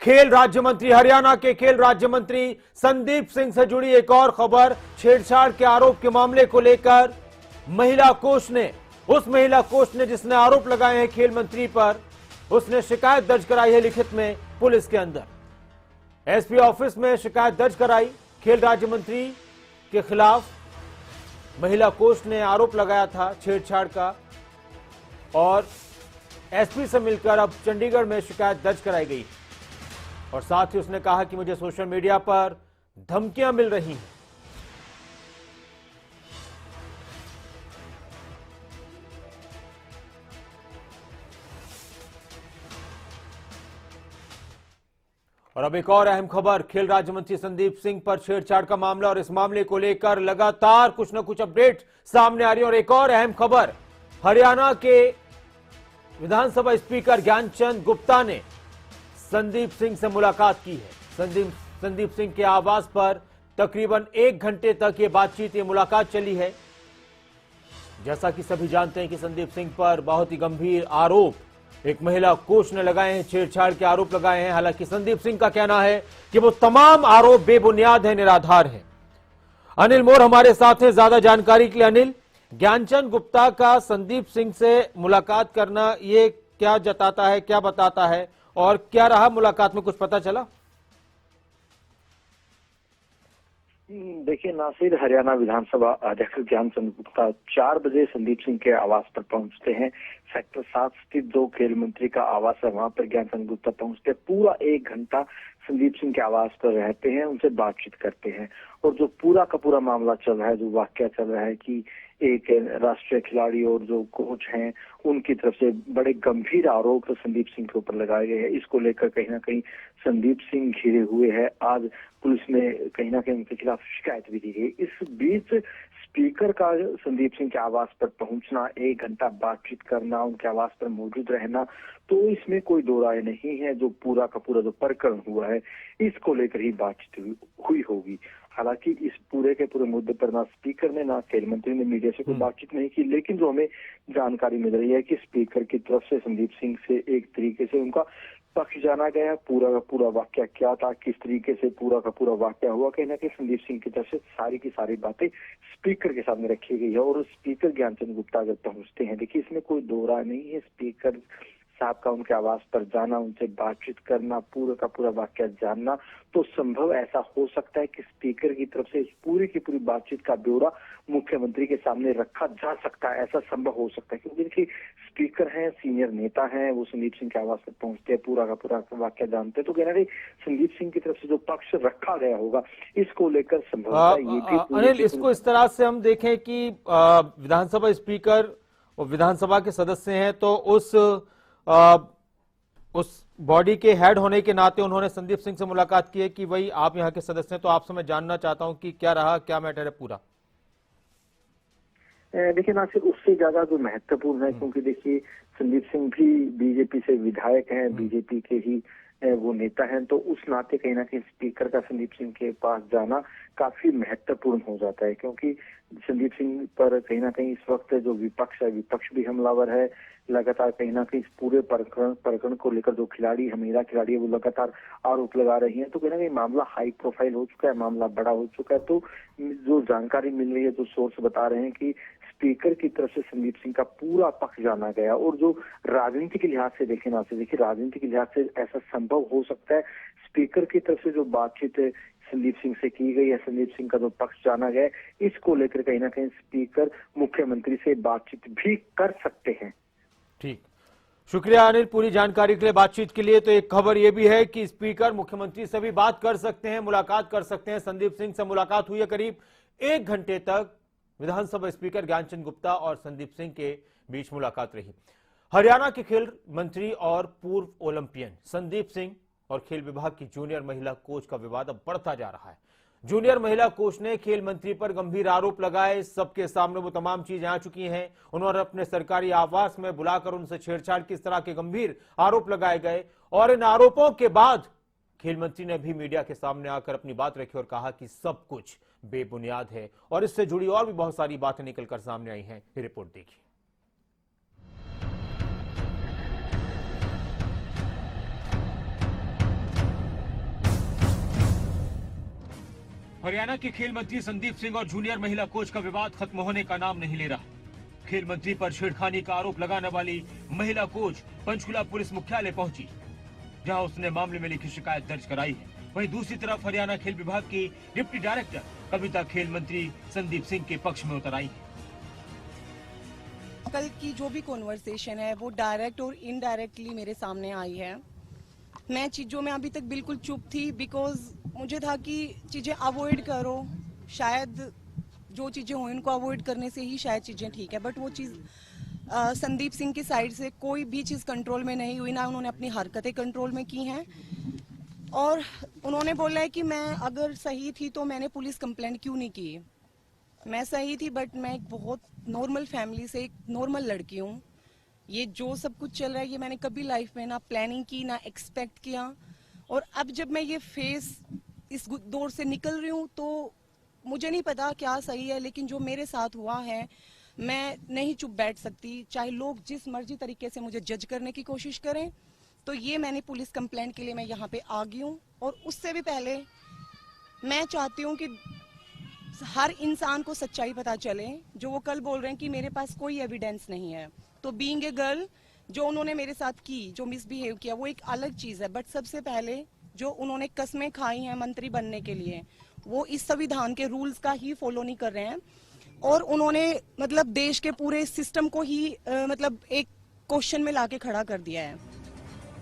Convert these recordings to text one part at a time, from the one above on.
खेल राज्य मंत्री, हरियाणा के खेल राज्य मंत्री संदीप सिंह से जुड़ी एक और खबर। छेड़छाड़ के आरोप के मामले को लेकर महिला कोष ने, उस महिला कोष ने जिसने आरोप लगाए हैं खेल मंत्री पर, उसने शिकायत दर्ज कराई है लिखित में पुलिस के अंदर। एसपी ऑफिस में शिकायत दर्ज कराई खेल राज्य मंत्री के खिलाफ। महिला कोष ने आरोप लगाया था छेड़छाड़ का और एसपी से मिलकर अब चंडीगढ़ में शिकायत दर्ज कराई गई और साथ ही उसने कहा कि मुझे सोशल मीडिया पर धमकियां मिल रही हैं। और अब एक और अहम खबर, खेल राज्य मंत्री संदीप सिंह पर छेड़छाड़ का मामला और इस मामले को लेकर लगातार कुछ न कुछ अपडेट सामने आ रही है। और एक और अहम खबर, हरियाणा के विधानसभा स्पीकर ज्ञानचंद गुप्ता ने संदीप सिंह से मुलाकात की है। संदीप सिंह के आवास पर तकरीबन 1 घंटे तक ये बातचीत, ये मुलाकात चली है। जैसा कि सभी जानते हैं कि संदीप सिंह पर बहुत ही गंभीर आरोप एक महिला कोच ने लगाए हैं, छेड़छाड़ के आरोप लगाए हैं। हालांकि संदीप सिंह का कहना है कि वो तमाम आरोप बेबुनियाद है, निराधार है। अनिल मोर हमारे साथ हैं ज्यादा जानकारी के लिए। अनिल, ज्ञानचंद गुप्ता का संदीप सिंह से मुलाकात करना ये क्या जताता है, क्या बताता है और क्या रहा मुलाकात में, कुछ पता चला? देखिए नासिर, हरियाणा विधानसभा अध्यक्ष ज्ञानचंद गुप्ता 4 बजे संदीप सिंह के आवास पर पहुंचते हैं। सेक्टर 7 स्थित 2 खेल मंत्री का आवास है, वहां पर ज्ञानचंद गुप्ता पहुंचते हैं। पूरा 1 घंटा संदीप सिंह के आवास पर रहते हैं, उनसे बातचीत करते हैं और जो पूरा का पूरा मामला चल रहा है, जो वाकया चल रहा है कि एक राष्ट्रीय खिलाड़ी और जो कोच हैं उनकी तरफ से बड़े गंभीर आरोप संदीप सिंह के ऊपर लगाए गए हैं। इसको लेकर कहीं ना कहीं संदीप सिंह घिरे हुए हैं। आज पुलिस ने कहीं ना कहीं उनके खिलाफ शिकायत भी दी गई। इस बीच स्पीकर का संदीप सिंह के आवास पर पहुंचना, 1 घंटा बातचीत करना, उनके आवास पर मौजूद रहना, तो इसमें कोई दो राय नहीं है। जो पूरा का पूरा जो प्रकरण हुआ है इसको लेकर ही बातचीत हुई होगी। हालांकि इस पूरे के पूरे मुद्दे पर ना स्पीकर ने ना खेल मंत्री ने मीडिया से कोई बातचीत नहीं की, लेकिन जो हमें जानकारी मिल रही है कि स्पीकर की तरफ से संदीप सिंह से एक तरीके से उनका पक्ष जाना गया। पूरा का पूरा वाकया क्या था, किस तरीके से पूरा का पूरा वाकया हुआ, कहीं ना कहीं संदीप सिंह की तरफ से सारी की सारी बातें स्पीकर के सामने रखी गई है। और स्पीकर ज्ञानचंद गुप्ता अगर पहुंचते हैं, देखिए इसमें कोई दो राय नहीं है, स्पीकर साहब का उनके आवास पर जाना, उनसे बातचीत करना, पूरा का पूरा वाकया जानना, तो संभव ऐसा हो सकता है कि स्पीकर की तरफ से इस पूरी की पूरी बातचीत का ब्यौरा मुख्यमंत्री के सामने रखा जा सकता है। ऐसा संभव हो सकता है क्योंकि देखिए स्पीकर हैं, सीनियर नेता हैं, वो संदीप सिंह के आवास पर पहुंचते हैं, पूरा का पूरा वाकया जानते हैं, तो कहना रही संदीप सिंह की तरफ से जो पक्ष रखा गया होगा इसको लेकर संभव ये भी। अनिल, इसको इस तरह से हम देखें कि विधानसभा स्पीकर और विधानसभा के सदस्य हैं, तो उस बॉडी के हेड होने के नाते उन्होंने संदीप सिंह से मुलाकात की है कि भाई आप यहाँ के सदस्य हैं, तो आपसे मैं जानना चाहता हूं कि क्या रहा, क्या मैटर है पूरा। देखिए ना, सिर्फ उससे ज्यादा जो महत्वपूर्ण है, क्योंकि देखिए संदीप सिंह भी बीजेपी से विधायक हैं, बीजेपी के ही वो नेता हैं, तो उस नाते कहीं ना कहीं स्पीकर का संदीप सिंह के पास जाना काफी महत्वपूर्ण हो जाता है। क्योंकि संदीप सिंह पर कहीं ना कहीं इस वक्त जो विपक्ष है, विपक्ष भी हमलावर है। लगातार कहीं ना कहीं इस पूरे प्रकरण को लेकर जो खिलाड़ी, महिला खिलाड़ी है, वो लगातार आरोप लगा रही हैं, तो कहीं ना कहीं मामला हाई प्रोफाइल हो चुका है, मामला बड़ा हो चुका है। तो जो जानकारी मिल रही है, जो सोर्स बता रहे हैं कि स्पीकर की तरफ से संदीप सिंह का पूरा पक्ष जाना गया। और जो राजनीति के लिहाज से देखें ना, देखिए राजनीति के लिहाज से ऐसा संभव हो सकता है, स्पीकर की तरफ से जो बातचीत संदीप सिंह से की गई है, संदीप सिंह का जो पक्ष जाना गया, इसको लेकर कहीं ना कहीं स्पीकर मुख्यमंत्री से बातचीत भी कर सकते हैं। ठीक, शुक्रिया अनिल पूरी जानकारी के लिए, बातचीत के लिए। तो एक खबर यह भी है कि स्पीकर मुख्यमंत्री से भी बात कर सकते हैं, मुलाकात कर सकते हैं। संदीप सिंह से मुलाकात हुई है, करीब 1 घंटे तक विधानसभा स्पीकर ज्ञानचंद गुप्ता और संदीप सिंह के बीच मुलाकात रही। हरियाणा के खेल मंत्री और पूर्व ओलंपियन संदीप सिंह और खेल विभाग की जूनियर महिला कोच का विवाद अब बढ़ता जा रहा है। जूनियर महिला कोच ने खेल मंत्री पर गंभीर आरोप लगाए, सबके सामने वो तमाम चीजें आ चुकी हैं। उन्होंने अपने सरकारी आवास में बुलाकर उनसे छेड़छाड़ किस तरह के गंभीर आरोप लगाए गए और इन आरोपों के बाद खेल मंत्री ने भी मीडिया के सामने आकर अपनी बात रखी और कहा कि सब कुछ बेबुनियाद है। और इससे जुड़ी और भी बहुत सारी बातें निकलकर सामने आई हैं। ये रिपोर्ट देखिए। हरियाणा के खेल मंत्री संदीप सिंह और जूनियर महिला कोच का विवाद खत्म होने का नाम नहीं ले रहा। खेल मंत्री पर छेड़खानी का आरोप लगाने वाली महिला कोच पंचकुला पुलिस मुख्यालय पहुंची, जहां उसने मामले में लिखी शिकायत दर्ज कराई है। वहीं दूसरी तरफ हरियाणा खेल विभाग की डिप्टी डायरेक्टर कविता खेल मंत्री संदीप सिंह के पक्ष में उतर आई है। कल की जो भी कॉन्वर्सेशन है वो डायरेक्ट और इनडायरेक्टली मेरे सामने आई है। मैं चीज़ों में अभी तक बिल्कुल चुप थी, बिकॉज मुझे था कि चीज़ें अवॉइड करो, शायद जो चीज़ें हुई उनको अवॉइड करने से ही शायद चीज़ें ठीक है। बट वो चीज़ संदीप सिंह की साइड से कोई भी चीज़ कंट्रोल में नहीं हुई, ना उन्होंने अपनी हरकतें कंट्रोल में की हैं। और उन्होंने बोला है कि मैं अगर सही थी तो मैंने पुलिस कंप्लेंट क्यों नहीं की। मैं सही थी, बट मैं एक बहुत नॉर्मल फैमिली से एक नॉर्मल लड़की हूँ। ये जो सब कुछ चल रहा है ये मैंने कभी लाइफ में ना प्लानिंग की ना एक्सपेक्ट किया। और अब जब मैं ये फेस इस दौर से निकल रही हूँ तो मुझे नहीं पता क्या सही है, लेकिन जो मेरे साथ हुआ है मैं नहीं चुप बैठ सकती। चाहे लोग जिस मर्जी तरीके से मुझे जज करने की कोशिश करें, तो ये मैंने पुलिस कंप्लेंट के लिए मैं यहाँ पे आ गई हूँ। और उससे भी पहले मैं चाहती हूँ कि हर इंसान को सच्चाई पता चले। जो वो कल बोल रहे हैं कि मेरे पास कोई एविडेंस नहीं है, तो बीइंग ए गर्ल जो उन्होंने मेरे साथ की, जो मिसबिहेव किया, वो एक अलग चीज है। बट सबसे पहले जो उन्होंने कस्में खाई हैं मंत्री बनने के लिए, वो इस संविधान के रूल्स का ही फॉलो नहीं कर रहे हैं। और उन्होंने मतलब देश के पूरे सिस्टम को ही मतलब एक क्वेश्चन में लाके खड़ा कर दिया है।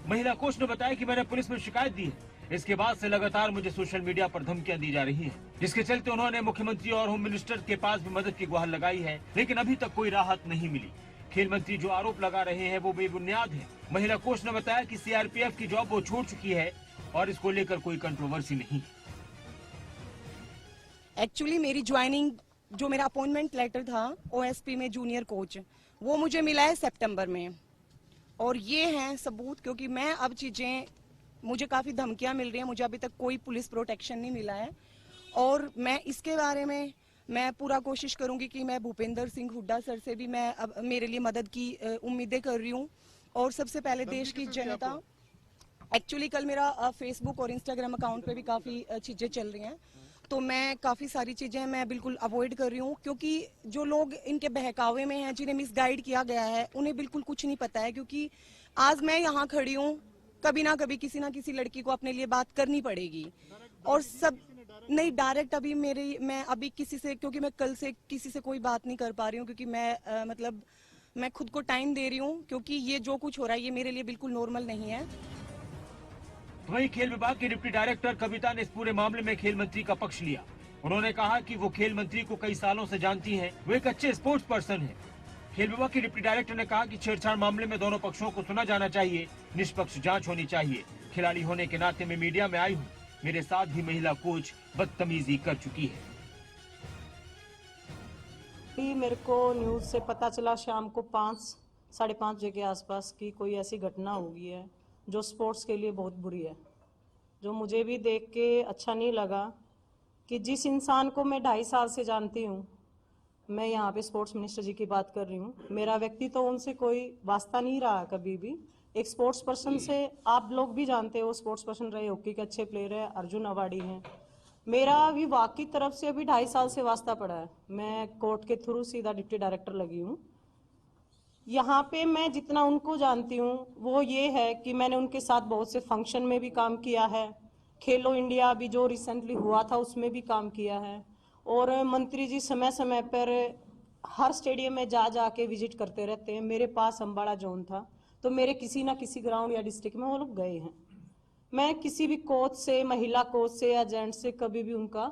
महिला कोच ने बताया कि मैंने पुलिस में शिकायत दी है। इसके बाद से लगातार मुझे सोशल मीडिया पर धमकियां दी जा रही हैं, जिसके चलते उन्होंने मुख्यमंत्री और होम मिनिस्टर के पास भी मदद की गुहार लगाई है, लेकिन अभी तक कोई राहत नहीं मिली। खेल मंत्री जो आरोप लगा रहे हैं वो बेबुनियाद है। महिला कोच ने बताया कि सीआरपीएफ की जॉब वो छोड़ चुकी है और इसको लेकर कोई कंट्रोवर्सी नहीं। एक्चुअली मेरी ज्वाइनिंग, जो मेरा अपॉइंटमेंट लेटर था ओएसपी में जूनियर कोच, वो मुझे मिला है सितंबर में। और ये हैं सबूत, क्योंकि मैं अब चीजें, मुझे काफी धमकियां मिल रही हैं, मुझे अभी तक कोई पुलिस प्रोटेक्शन नहीं मिला है। और मैं इसके बारे में मैं पूरा कोशिश करूंगी कि मैं भूपेंद्र सिंह हुड्डा सर से भी मैं अब मेरे लिए मदद की उम्मीदें कर रही हूँ। और सबसे पहले देश की जनता, एक्चुअली कल मेरा फेसबुक और इंस्टाग्राम अकाउंट पे भी काफी चीजें चल रही हैं, तो मैं काफी सारी चीजें मैं बिल्कुल अवॉइड कर रही हूँ। क्योंकि जो लोग इनके बहकावे में हैं, जिन्हें मिसगाइड किया गया है, उन्हें बिल्कुल कुछ नहीं पता है। क्योंकि आज मैं यहाँ खड़ी हूँ, कभी ना कभी किसी ना किसी लड़की को अपने लिए बात करनी पड़ेगी। और सब नहीं डायरेक्ट अभी मैं अभी किसी से, क्योंकि मैं कल से किसी से कोई बात नहीं कर पा रही हूँ, क्योंकि मैं मतलब मैं खुद को टाइम दे रही हूँ, क्योंकि ये जो कुछ हो रहा है ये मेरे लिए बिल्कुल नॉर्मल नहीं है। वहीं खेल विभाग के डिप्टी डायरेक्टर कविता ने इस पूरे मामले में खेल मंत्री का पक्ष लिया। उन्होंने कहा कि वो खेल मंत्री को कई सालों से जानती हैं, वो एक अच्छे स्पोर्ट्स पर्सन हैं। खेल विभाग के डिप्टी डायरेक्टर ने कहा कि छेड़छाड़ मामले में दोनों पक्षों को सुना जाना चाहिए, निष्पक्ष जांच होनी चाहिए। खिलाड़ी होने के नाते मैं मीडिया में आई हूँ, मेरे साथ भी महिला कोच बदतमीजी कर चुकी है। मेरे को न्यूज़ से पता चला शाम को 5-5:30 बजे के आसपास की कोई ऐसी घटना हो गई है जो स्पोर्ट्स के लिए बहुत बुरी है, जो मुझे भी देख के अच्छा नहीं लगा कि जिस इंसान को मैं 2.5 साल से जानती हूँ, मैं यहाँ पे स्पोर्ट्स मिनिस्टर जी की बात कर रही हूँ, मेरा व्यक्ति तो उनसे कोई वास्ता नहीं रहा कभी भी। एक स्पोर्ट्स पर्सन से, आप लोग भी जानते हो, स्पोर्ट्स पर्सन रहे, हॉकी के अच्छे प्लेयर है, अर्जुन अवार्डी हैं। मेरा विभाग की तरफ से अभी 2.5 साल से वास्ता पड़ा है। मैं कोर्ट के थ्रू सीधा डिप्टी डायरेक्टर लगी हूँ। यहाँ पे मैं जितना उनको जानती हूँ वो ये है कि मैंने उनके साथ बहुत से फंक्शन में भी काम किया है, खेलो इंडिया भी जो रिसेंटली हुआ था उसमें भी काम किया है। और मंत्री जी समय समय पर हर स्टेडियम में जा के विजिट करते रहते हैं। मेरे पास अम्बाड़ा जोन था तो मेरे किसी ना किसी ग्राउंड या डिस्ट्रिक्ट में वो लोग गए हैं। मैं किसी भी कोच से, महिला कोच से या जेंट से कभी भी उनका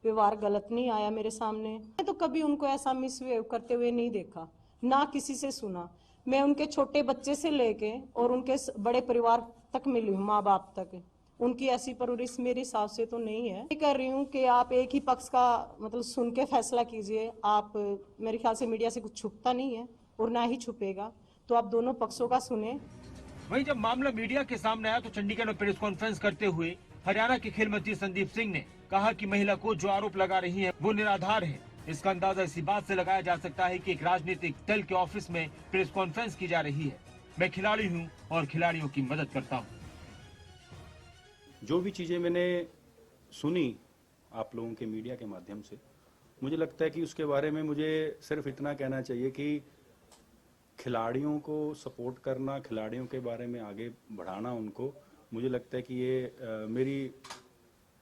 व्यवहार गलत नहीं आया मेरे सामने। मैं तो कभी उनको ऐसा मिसबिहेव करते हुए नहीं देखा, ना किसी से सुना। मैं उनके छोटे बच्चे से लेके और उनके बड़े परिवार तक मिली हूँ, माँ बाप तक। उनकी ऐसी परवरिश मेरे हिसाब से तो नहीं है। मैं कह रही हूँ कि आप एक ही पक्ष का मतलब सुन के फैसला कीजिए। आप, मेरे ख्याल से मीडिया से कुछ छुपता नहीं है और ना ही छुपेगा, तो आप दोनों पक्षों का सुने। वहीं जब मामला मीडिया के सामने आया तो चंडीगढ़ में प्रेस कॉन्फ्रेंस करते हुए हरियाणा के खेल मंत्री संदीप सिंह ने कहा कि महिला कोच जो आरोप लगा रही है वो निराधार है। इसका अंदाजा इसी बात से लगाया जा सकता है कि एक राजनीतिक दल के ऑफिस में प्रेस कॉन्फ्रेंस की जा रही है। मैं खिलाड़ी हूँ और खिलाड़ियों की मदद करता हूँ। जो भी चीज़ें मैंने सुनी आप लोगों के मीडिया के माध्यम से। मुझे लगता है कि उसके बारे में मुझे सिर्फ इतना कहना चाहिए कि खिलाड़ियों को सपोर्ट करना, खिलाड़ियों के बारे में आगे बढ़ाना उनको, मुझे लगता है कि ये मेरी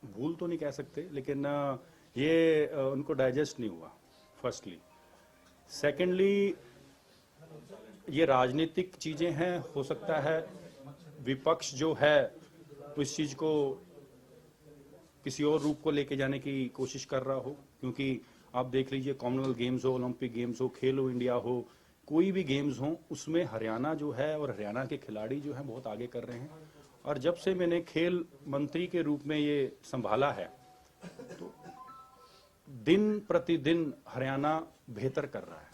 भूल तो नहीं कह सकते, लेकिन ये उनको डाइजेस्ट नहीं हुआ फर्स्टली। सेकेंडली, ये राजनीतिक चीजें हैं, हो सकता है विपक्ष जो है इस चीज को किसी और रूप को लेके जाने की कोशिश कर रहा हो, क्योंकि आप देख लीजिए कॉमनवेल्थ गेम्स हो, ओलंपिक गेम्स हो, खेलो इंडिया हो, कोई भी गेम्स हो, उसमें हरियाणा जो है और हरियाणा के खिलाड़ी जो हैं बहुत आगे कर रहे हैं। और जब से मैंने खेल मंत्री के रूप में ये संभाला है तो दिन प्रतिदिन हरियाणा बेहतर कर रहा है।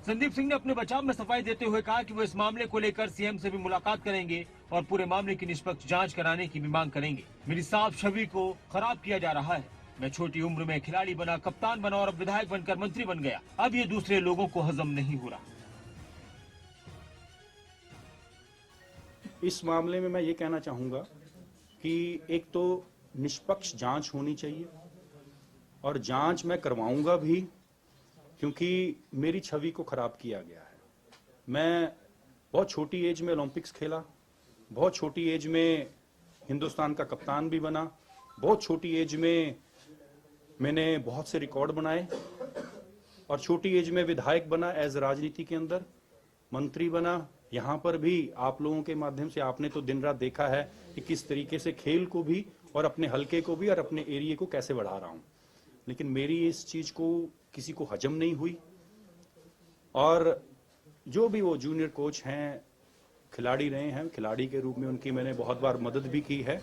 संदीप सिंह ने अपने बचाव में सफाई देते हुए कहा कि वो इस मामले को लेकर सीएम से भी मुलाकात करेंगे और पूरे मामले की निष्पक्ष जांच कराने की भी मांग करेंगे। मेरी साफ छवि को खराब किया जा रहा है। मैं छोटी उम्र में खिलाड़ी बना, कप्तान बना और अब विधायक बनकर मंत्री बन गया। अब ये दूसरे लोगों को हजम नहीं हो रहा। इस मामले में मैं ये कहना चाहूंगा कि एक तो निष्पक्ष जांच होनी चाहिए और जांच मैं करवाऊंगा भी, क्योंकि मेरी छवि को खराब किया गया है। मैं बहुत छोटी एज में ओलंपिक्स खेला, बहुत छोटी एज में हिंदुस्तान का कप्तान भी बना, बहुत छोटी एज में मैंने बहुत से रिकॉर्ड बनाए और छोटी एज में विधायक बना, एज राजनीति के अंदर मंत्री बना। यहाँ पर भी आप लोगों के माध्यम से आपने तो दिन रात देखा है कि किस तरीके से खेल को भी और अपने हलके को भी और अपने एरिया को कैसे बढ़ा रहा हूँ, लेकिन मेरी इस चीज को किसी को हजम नहीं हुई। और जो भी वो जूनियर कोच हैं, खिलाड़ी रहे हैं, खिलाड़ी के रूप में उनकी मैंने बहुत बार मदद भी की है।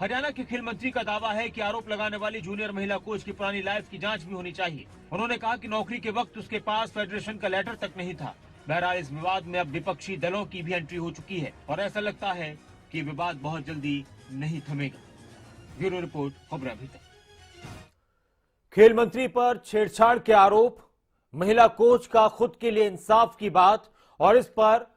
हरियाणा के खेल मंत्री का दावा है कि आरोप लगाने वाली जूनियर महिला कोच की पुरानी लाइफ की जांच भी होनी चाहिए। उन्होंने कहा कि नौकरी के वक्त उसके पास फेडरेशन का लेटर तक नहीं था। बहरहाल इस विवाद में अब विपक्षी दलों की भी एंट्री हो चुकी है और ऐसा लगता है कि विवाद बहुत जल्दी नहीं थमेगा। ब्यूरो रिपोर्ट, खबरें अभी तक। खेल मंत्री पर छेड़छाड़ के आरोप, महिला कोच का खुद के लिए इंसाफ की बात और इस पर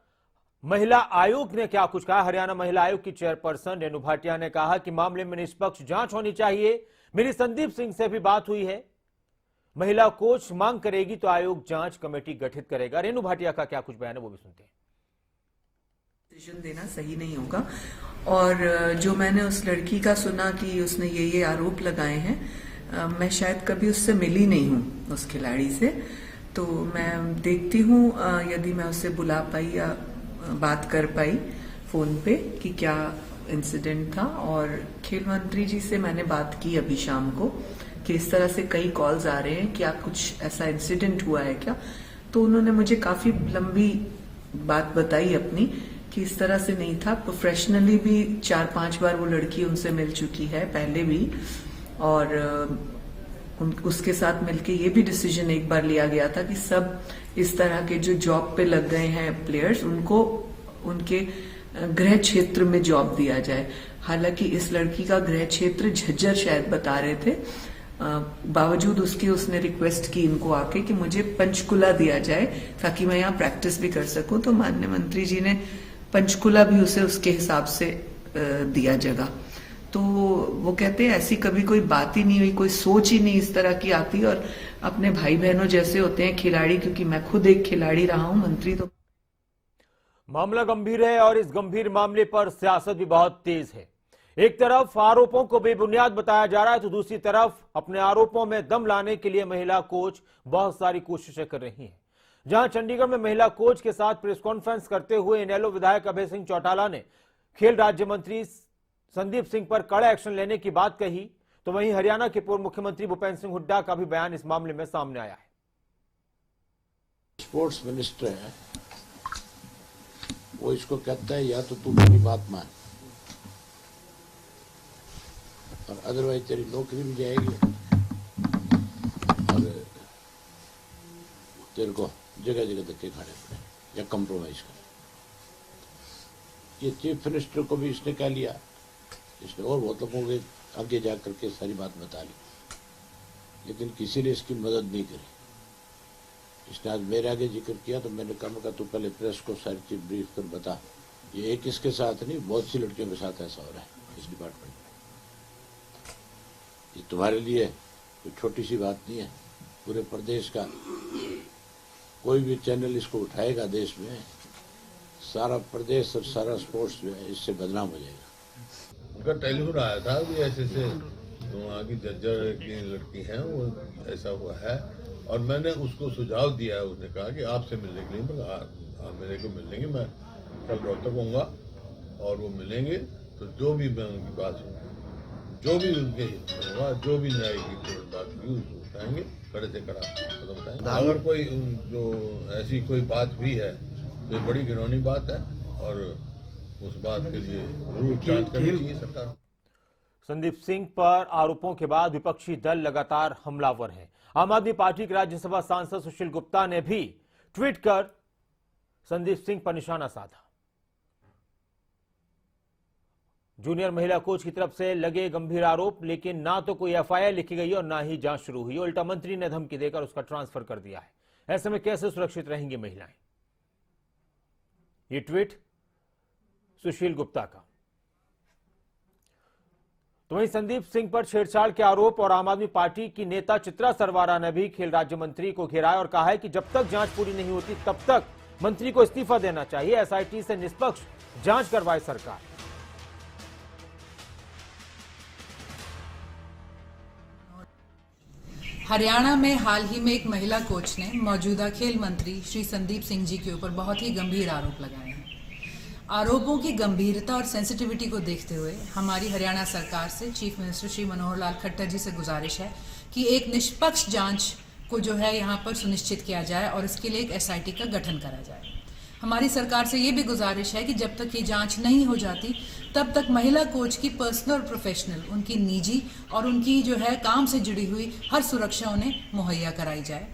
महिला आयोग ने क्या कुछ कहा। हरियाणा महिला आयोग की चेयरपर्सन रेणु भाटिया ने कहा कि मामले में निष्पक्ष जांच होनी चाहिए। मेरी संदीप सिंह से भी बात हुई है, महिला कोच मांग करेगी तो आयोग जांच कमेटी गठित करेगा। रेणु भाटिया का क्या कुछ बयान है वो भी सुनते हैं। डिसीजन देना सही नहीं होगा और जो मैंने उस लड़की का सुना कि उसने ये आरोप लगाए हैं, मैं शायद कभी उससे मिली नहीं हूँ उस खिलाड़ी से, तो मैं देखती हूँ यदि मैं उससे बुला पाई या बात कर पाई फोन पे कि क्या इंसिडेंट था। और खेल मंत्री जी से मैंने बात की अभी शाम को कि इस तरह से कई कॉल्स आ रहे हैं, क्या कुछ ऐसा इंसिडेंट हुआ है क्या। तो उन्होंने मुझे काफी लंबी बात बताई अपनी कि इस तरह से नहीं था। प्रोफेशनली भी 4-5 बार वो लड़की उनसे मिल चुकी है पहले भी, और उसके साथ मिलके ये भी डिसीजन एक बार लिया गया था कि सब इस तरह के जो जॉब पे लग गए हैं प्लेयर्स, उनको उनके गृह क्षेत्र में जॉब दिया जाए। हालांकि इस लड़की का गृह क्षेत्र झज्जर शायद बता रहे थे, बावजूद उसकी उसने रिक्वेस्ट की इनको आके कि मुझे पंचकुला दिया जाए ताकि मैं यहाँ प्रैक्टिस भी कर सकूं। तो माननीय मंत्री जी ने पंचकुला भी उसे उसके हिसाब से दिया जगह। तो वो कहते हैं ऐसी कभी कोई बात ही नहीं हुई, कोई सोच ही नहीं इस तरह की आती, और अपने भाई बहनों जैसे होते हैं खिलाड़ी, क्योंकि मैं खुद एक खिलाड़ी रहा हूं, मंत्री तो। मामला गंभीर है और इस गंभीर मामले पर सियासत भी बहुत तेज है। एक तरफ आरोपों को बेबुनियाद बताया जा रहा है तो दूसरी तरफ अपने आरोपों में दम लाने के लिए महिला कोच बहुत सारी कोशिशें कर रही हैं। जहां चंडीगढ़ में महिला कोच के साथ प्रेस कॉन्फ्रेंस करते हुए इनेलो विधायक अभय सिंह चौटाला ने खेल राज्य मंत्री संदीप सिंह पर कड़ा एक्शन लेने की बात कही, तो वहीं हरियाणा के पूर्व मुख्यमंत्री भूपेंद्र सिंह हुड्डा का भी बयान इस मामले में सामने आया है। स्पोर्ट्स मिनिस्टर है, वो इसको कहता है या तो तू मेरी बात मान और अदरवाइज तेरी नौकरी भी जाएगी और तेरे को जगह जगह धक्के खाने पड़े या कंप्रोमाइज कर। ये चीफ मिनिस्टर को भी इसने कह लिया, इसने और बहुत लोगों के आगे जा करके सारी बात बता ली, लेकिन किसी ने इसकी मदद नहीं करी। इसने आज मेरे आगे जिक्र किया तो मैंने कहा तू पहले प्रेस को सारी चीज ब्रीफ कर बता। ये एक इसके साथ नहीं, बहुत सी लड़कियों के साथ ऐसा हो रहा है इस डिपार्टमेंट में। ये तुम्हारे लिए कोई छोटी सी बात नहीं है। पूरे प्रदेश का कोई भी चैनल इसको उठाएगा देश में, सारा प्रदेश और सारा स्पोर्ट्स जो है इससे बदनाम हो जाएगा। उनका टेलीफोन आया था कि ऐसे से तो वहाँ की जज्जर की लड़की हैं वो ऐसा हुआ है, और मैंने उसको सुझाव दिया है। उसने कहा कि आपसे मिलने के लिए मेरे को मिल लेंगे, मैं कल रोहतक होऊंगा और वो मिलेंगे, तो जो भी मैं उनकी बात जो भी उनके होगा, जो भी न्याय की बात की उसको उठाएंगे, कड़े से कड़ा कदम उठाएंगे। अगर कोई जो ऐसी कोई बात हुई है तो बड़ी घिनौनी बात है, और उस बात के लिए जरूर जांच करनी चाहिए सरकार। संदीप सिंह पर आरोपों के बाद विपक्षी दल लगातार हमलावर है। आम आदमी पार्टी के राज्यसभा सांसद सुशील गुप्ता ने भी ट्वीट कर संदीप सिंह पर निशाना साधा। जूनियर महिला कोच की तरफ से लगे गंभीर आरोप, लेकिन ना तो कोई एफआईआर लिखी गई और ना ही जांच शुरू हुई। उल्टा मंत्री ने धमकी देकर उसका ट्रांसफर कर दिया है। ऐसे में कैसे सुरक्षित रहेंगी महिलाएं? ये ट्वीट सुशील गुप्ता का। तो वहीं संदीप सिंह पर छेड़छाड़ के आरोप और आम आदमी पार्टी की नेता चित्रा सरवारा ने भी खेल राज्य मंत्री को घेरा और कहा है कि जब तक जांच पूरी नहीं होती तब तक मंत्री को इस्तीफा देना चाहिए। एसआईटी से निष्पक्ष जांच करवाए सरकार। हरियाणा में हाल ही में एक महिला कोच ने मौजूदा खेल मंत्री श्री संदीप सिंह जी के ऊपर बहुत ही गंभीर आरोप लगाए हैं। आरोपों की गंभीरता और सेंसिटिविटी को देखते हुए हमारी हरियाणा सरकार से चीफ मिनिस्टर श्री मनोहर लाल खट्टर जी से गुजारिश है कि एक निष्पक्ष जांच को जो है यहाँ पर सुनिश्चित किया जाए और इसके लिए एक एसआईटी का गठन करा जाए। हमारी सरकार से ये भी गुजारिश है कि जब तक ये जांच नहीं हो जाती तब तक महिला कोच की पर्सनल और प्रोफेशनल, उनकी निजी और उनकी जो है काम से जुड़ी हुई हर सुरक्षा उन्हें मुहैया कराई जाए।